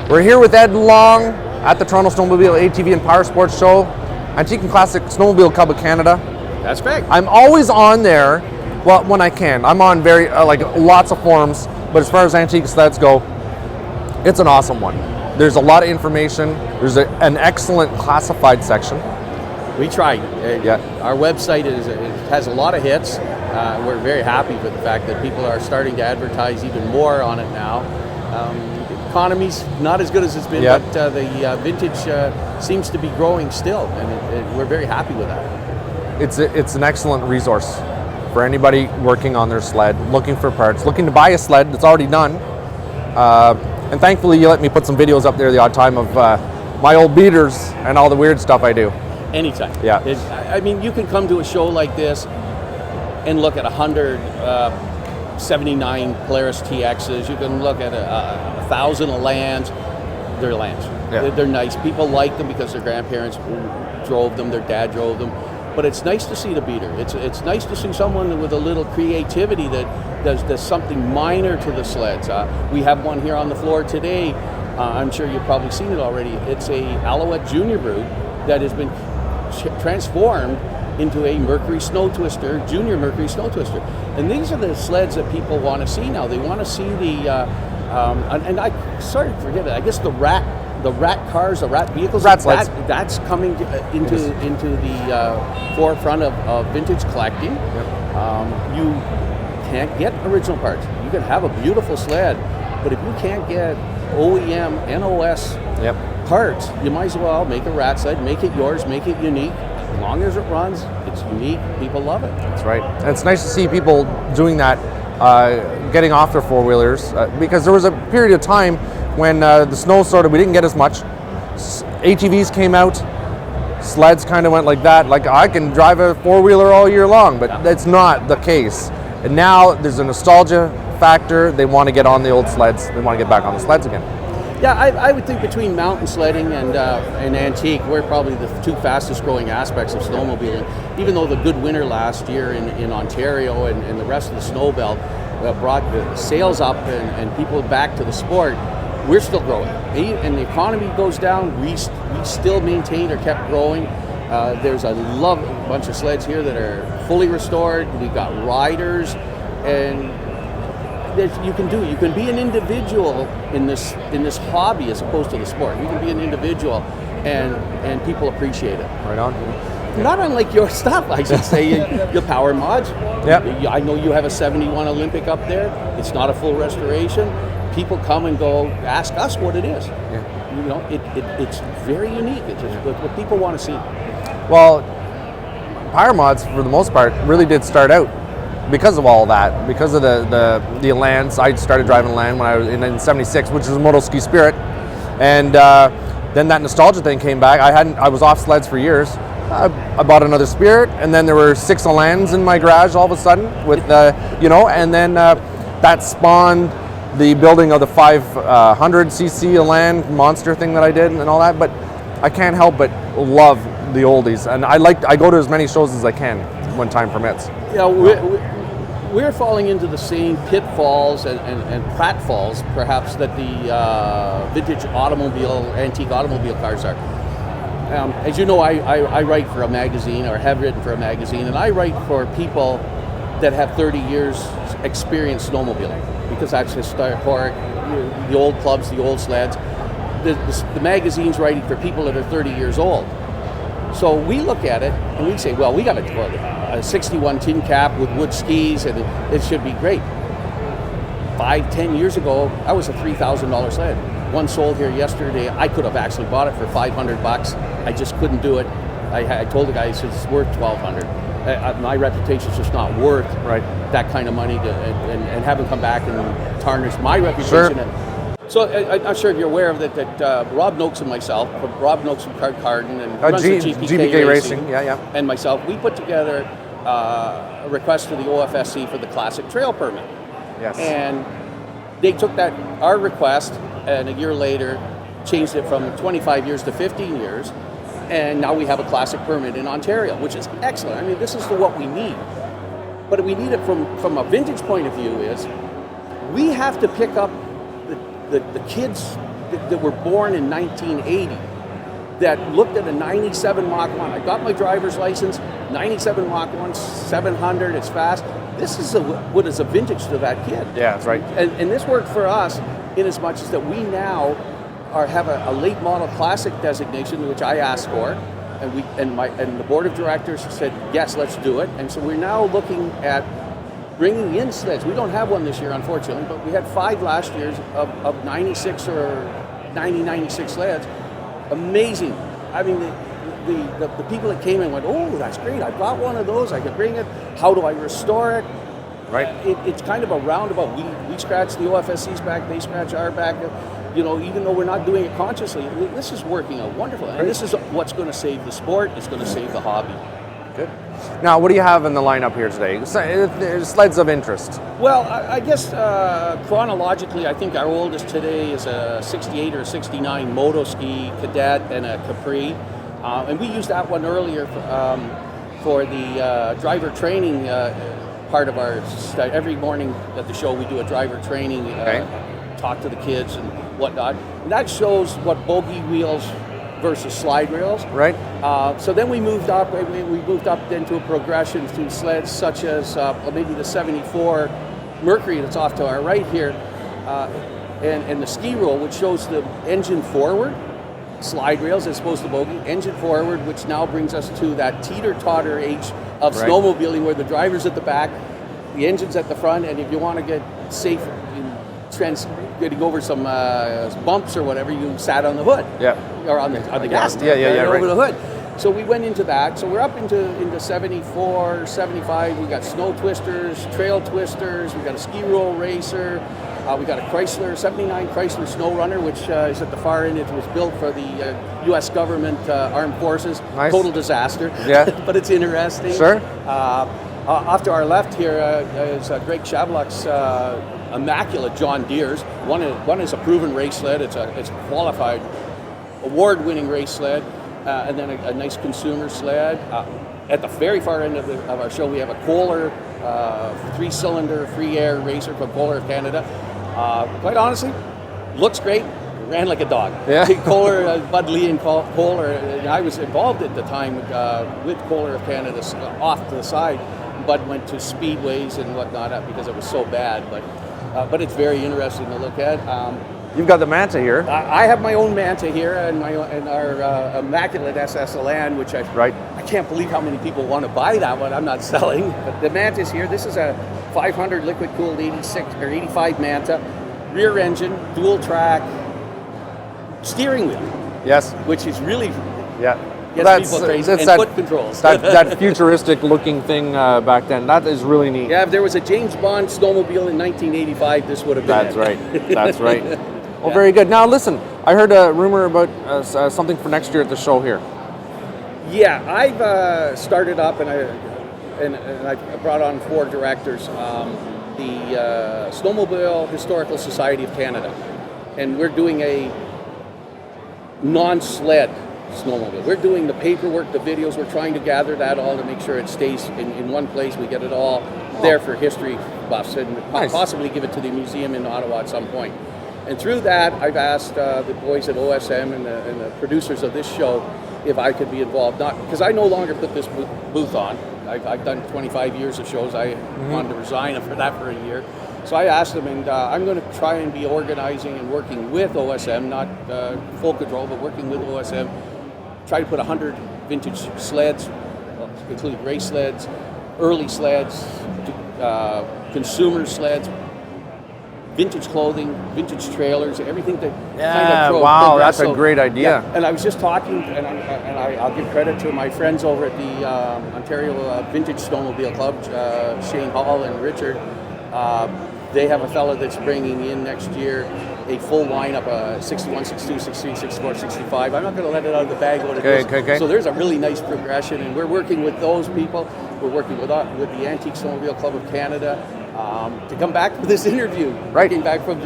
We're here with Ed Long at the Toronto Snowmobile, ATV and PowerSports show, Antique and Classic Snowmobile Club of Canada. That's correct. I'm always on there, well, when I can. I'm on lots of forums, but as far as antique sleds go, it's an awesome one. There's a lot of information. There's an excellent classified section. We tried. Yeah. Our website has a lot of hits. We're very happy with the fact that people are starting to advertise even more on it now. The economy's not as good as it's been, but the vintage seems to be growing still, and we're very happy with that. It's an excellent resource for anybody working on their sled, looking for parts, looking to buy a sled that's already done. And thankfully, you let me put some videos up there the odd time of my old beaters and all the weird stuff I do. Anytime. Yeah. I mean, you can come to a show like this and look at 100 79 Polaris TXs. You can look at 1,000 Elands. They're Elands. Yeah. They're nice. People like them because their grandparents drove them, their dad drove them. But it's nice to see the beater. It's nice to see someone with a little creativity that does something minor to the sleds. We have one here on the floor today. I'm sure you've probably seen it already. It's a Alouette Junior Brute that has been transformed into a Mercury Snow Twister, Junior Mercury Snow Twister. And these are the sleds that people want to see now. They want to see the, and I sort of forget it, I guess the rat cars, the rat vehicles, that's coming into the forefront of vintage collecting. Yep. You can't get original parts. You can have a beautiful sled, but if you can't get OEM, NOS parts, you might as well make a rat sled, make it yours, make it unique. As long as it runs, it's unique, people love it. That's right. And it's nice to see people doing that, getting off their four-wheelers, because there was a period of time when the snow started, we didn't get as much. ATVs came out, sleds kind of went like that. Like, I can drive a four-wheeler all year long, but that's not the case. And now there's a nostalgia factor. They want to get on the old sleds. They want to get back on the sleds again. Yeah, I would think between mountain sledding and antique, we're probably the two fastest growing aspects of snowmobiling. Even though the good winter last year in Ontario and the rest of the snow belt brought the sales up and people back to the sport, we're still growing. And the economy goes down, we still maintained or kept growing. There's a bunch of sleds here that are fully restored. We've got riders, and you can be an individual in this hobby as opposed to the sport. You can be an individual, and people appreciate it. Right on. Not unlike your stuff, I should say. Your power mods. Yep. I know you have a 71 Olympic up there. It's not a full restoration. People come and go, ask us what it is. Yeah. You know, it's very unique. It's just what people want to see. Well, power mods for the most part really did start out because of all that, because of the Elands. I started driving Elan when I was in '76, which was a moto ski Spirit, and then that nostalgia thing came back. I was off sleds for years. I bought another Spirit, and then there were 6 Elans in my garage all of a sudden with and then that spawned the building of the 500cc Elan monster thing that I did and all that. But I can't help but love the oldies, and I go to as many shows as I can when time permits. Yeah, we're falling into the same pitfalls and pratfalls, perhaps, that the vintage antique automobile cars are. As you know, I write for a magazine, or have written for a magazine, and I write for people that have 30 years experience snowmobiling, because that's historic, the old clubs, the old sleds. The magazine's writing for people that are 30 years old. So we look at it and we say, well, we got a 61 tin cap with wood skis, and it should be great. 5-10 years ago, that was a $3,000 sled. One sold here yesterday. I could have actually bought it for $500. I just couldn't do it. I told the guy, it's worth $1,200. My reputation's just not worth that kind of money and have him come back and tarnish my reputation. Sure. So I'm not sure if you're aware of that Rob Noakes and myself, Rob Noakes from Carden and runs the GPK Racing, and myself, we put together a request to the OFSC for the Classic Trail Permit. Yes. And they took our request, and a year later changed it from 25 years to 15 years, and now we have a Classic permit in Ontario, which is excellent. I mean, this is what we need. But we need it from a vintage point of view is we have to pick up the kids that were born in 1980 that looked at a 97 Mach 1. I got my driver's license, 97 Mach 1, 700, it's fast. This is what is a vintage to that kid. Yeah, that's right. And this worked for us in as much as that we now have a late model classic designation, which I asked for, and the board of directors said, yes, let's do it. And so we're now looking at bringing in sleds. We don't have one this year, unfortunately, but we had 5 last year of 96 or 96 sleds. Amazing. I mean, the people that came in went, oh, that's great. I've got one of those. I could bring it. How do I restore it? Right. It's kind of a roundabout. We scratch the OFSC's back. They scratch our back. You know, even though we're not doing it consciously, this is working out wonderful. And this is what's going to save the sport. It's going to save the hobby. Good. Now, what do you have in the lineup here today? Sleds of interest. Well, I guess chronologically, I think our oldest today is a 68 or 69 moto ski cadet and a Capri. And we used that one earlier for the driver training part of our study. Every morning at the show, we do a driver training, talk to the kids and whatnot. And that shows what bogey wheels versus slide rails. Right. So then we moved up. We moved up into a progression through sleds such as maybe the 74 Mercury that's off to our right here, and the ski roll, which shows the engine forward, slide rails as opposed to bogey, engine forward, which now brings us to that teeter-totter age of snowmobiling where the driver's at the back, the engine's at the front, and if you want to get safe in getting over some bumps or whatever, you sat on the hood. Yeah. Or on the gas tank, over the hood. So we went into that. So we're up into 74, 75. We got snow twisters, trail twisters. We got a ski roll racer. We got a Chrysler, 79 Chrysler Snow Runner, which is at the far end. It was built for the U.S. government armed forces. Nice. Total disaster. Yeah. But it's interesting. Sure. Off to our left here is Greg Shavlock's immaculate John Deere's. One is a proven race sled. It's a qualified, award-winning race sled, and then a nice consumer sled. At the very far end of our show, we have a Kohler 3-cylinder free air racer from Kohler of Canada. Quite honestly, looks great. Ran like a dog. Yeah. Kohler, Bud Lee and Kohler, and I was involved at the time with Kohler of Canada off to the side. Bud went to speedways and whatnot because it was so bad, but it's very interesting to look at. You've got the Manta here. I have my own Manta here and our immaculate SS Elan, which I can't believe how many people want to buy that one. I'm not selling, but the Manta's here. This is a 500 liquid cooled 86 or 85 Manta, rear engine, dual track, steering wheel. Yes. Which is really That's people crazy. And that, foot controls. that futuristic looking thing back then. That is really neat. Yeah, if there was a James Bond snowmobile in 1985, this would have been That's right. That's right. Well, very good. Now, listen, I heard a rumor about something for next year at the show here. Yeah, I've started up and I brought on 4 directors. The Snowmobile Historical Society of Canada, and we're doing a non-sled snowmobile. We're doing the paperwork, the videos. We're trying to gather that all to make sure it stays in one place. We get it all there for history buffs and possibly give it to the museum in Ottawa at some point. And through that, I've asked the boys at OSM and the producers of this show if I could be involved. Not because I no longer put this booth on. I've done 25 years of shows. I wanted to resign for that for a year. So I asked them, and I'm going to try and be organizing and working with OSM, not full control, but working with OSM. Try to put 100 vintage sleds, including race sleds, early sleds, consumer sleds, vintage clothing, vintage trailers, everything that kind of wow, that's a great idea. Yeah. And I was just talking, and I'll give credit to my friends over at the Ontario Vintage Snowmobile Club, Shane Hall and Richard. They have a fellow that's bringing in next year a full lineup, 61, 62, 63, 64, 65. I'm not going to let it out of the bag what it is. Okay. So there's a really nice progression, and we're working with those people. We're working with the Antique Snowmobile Club of Canada to come back to this interview. Right. Came back from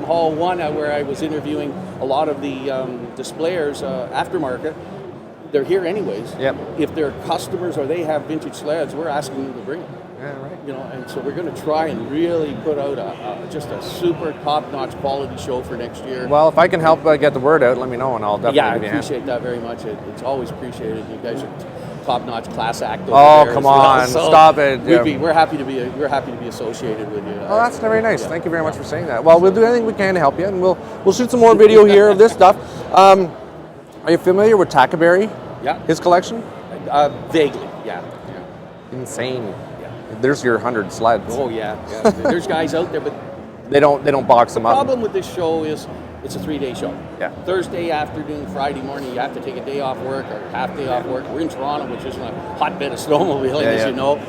Hall 1 where I was interviewing a lot of the displayers, aftermarket. They're here anyways. Yep. If they're customers or they have vintage sleds, we're asking them to bring them. Yeah, right. You know, and so we're going to try and really put out just a super top-notch quality show for next year. Well, if I can help get the word out, let me know, and I'll definitely Yeah, I give you a hand. appreciate that very much. It's always appreciated. You guys are top-notch class act. Oh, come on, stop it. We're happy to be associated with you. Oh, that's very nice. Thank you very much for saying that. Well, we'll do anything we can to help you, and we'll shoot some more video here of this stuff. Are you familiar with Tackaberry? Yeah. His collection? Vaguely, yeah. Insane. Yeah. There's your 100 sleds. Oh yeah. There's guys out there, but They don't box them the up. problem with this show is it's a 3-day show. Yeah. Thursday afternoon, Friday morning, you have to take a day off work or half day off work. We're in Toronto, which is a hotbed of snowmobiling, as you know.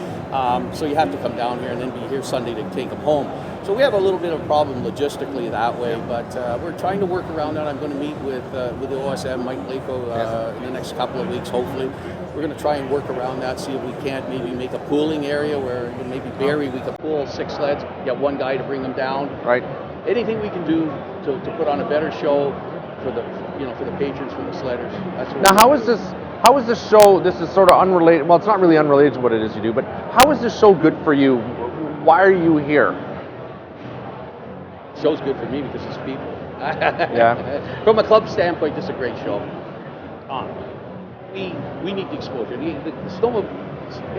So you have to come down here and then be here Sunday to take them home. So we have a little bit of a problem logistically that way, but we're trying to work around that. I'm going to meet with the OSM, Mike Blako, in the next couple of weeks, hopefully. We're going to try and work around that, see if we can't maybe make a pooling area where maybe Barrie, we could pool 6 sleds, get one guy to bring them down. Right. Anything we can do to put on a better show for the for the patrons, for the sledders. That's what Now, how is this show? This is sort of unrelated. Well, it's not really unrelated to what it is you do, but how is this show good for you? Why are you here? Show's good for me because it's people. Yeah. From a club standpoint, this is a great show. We need the exposure. The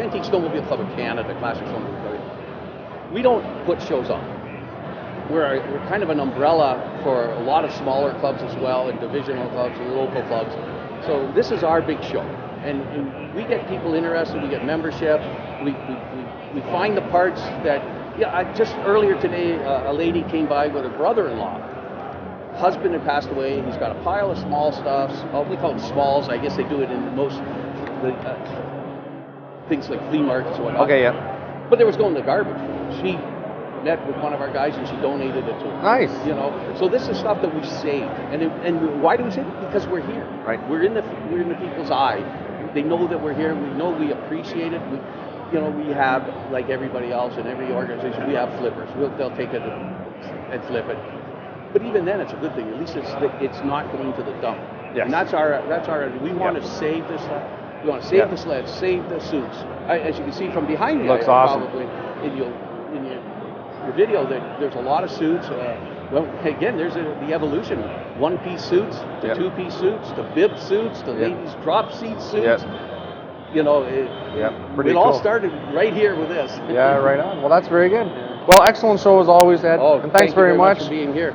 Antique Snowmobile Club of Canada, Classic Snowmobile Club, we don't put shows on. We're kind of an umbrella for a lot of smaller clubs as well, and divisional clubs and local clubs. So this is our big show, and we get people interested. We get membership. We find the parts that. Yeah, just earlier today, a lady came by with her brother-in-law. Husband had passed away. He's got a pile of small stuffs. We call them smalls. I guess they do it in most things like flea markets and whatnot. Okay, yeah. But they was going to the garbage. She met with one of our guys and she donated it to him. Nice. So this is stuff that we saved. And why do we save it? Because we're here. Right. We're in the people's eye. They know that we're here. We know we appreciate it. We have, like everybody else in every organization, we have flippers. They'll take it and flip it. But even then, it's a good thing. At least it's not going to the dump. Yes. And that's our. We want to save this. We want to save the sleds, save the suits. As you can see from behind me, Looks awesome. Probably in your video, there's a lot of suits. Well, again, there's the evolution: 1-piece suits, to 2-piece suits, to bib suits, to ladies' drop seat suits. Yep. It all started right here with this. Yeah, right on. Well, that's very good. Well, excellent show as always, Ed. Oh, and thanks very much for being here.